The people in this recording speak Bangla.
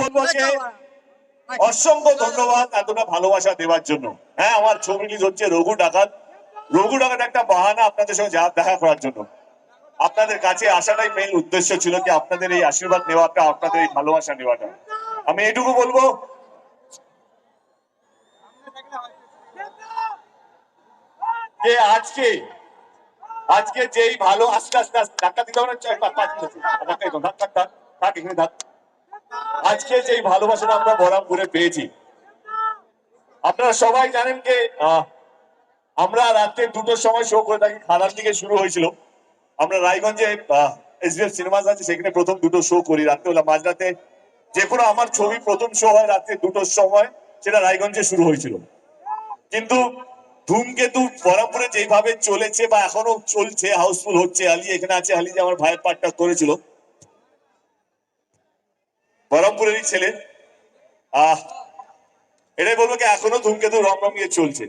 বলবো যে অসংখ্য ধন্যবাদ এতটা ভালোবাসা দেওয়ার জন্য। হ্যাঁ, আমার ছবি রিলিজ হচ্ছে রঘু ডাকাত। রঘু ডাকাত একটা বাহানা আপনাদের সঙ্গে দেখা করার জন্য। আপনাদের কাছে আসাটাই মেইন উদ্দেশ্য ছিল, কি আপনাদের এই আশীর্বাদ নেওয়াটা, আপনাদের এই ভালোবাসা নেওয়াটা। আমি এটুকু বলবো, যে আজকে আজকে যেই ভালো আস্তে আস্তে আস্তে ধাক্কা দিতে হবে না, আজকে যেই ভালোবাসাটা আমরা বহরমপুরে পেয়েছি, আপনারা সবাই জানেন যে আমরা রাত্রে 2টোর সময় শো করে থাকি। খাদার দিকে শুরু হয়েছিল। আমরা রায়গঞ্জে এসবিএফ সিনেমাস আছে, সেখানে প্রথম 2টো শো করি রাত্রেবেলা মাঝরাতে। যে কোনো আমার ছবি প্রথম শো হয় রাত্রে 2টোর সময়, সেটা রায়গঞ্জে শুরু হয়েছিল। কিন্তু ধূমকেতু বহরমপুরে যেভাবে চলেছে বা এখনো চলছে, হাউসফুল হচ্ছে। আলী এখানে আছে, আলী যে আমার ভাইয়ের পার্টটা করেছিল, বহরমপুরেরই ছেলে। এটাই বলবো কি এখনো ধূমকেতু রং রঙিয়ে চলছে।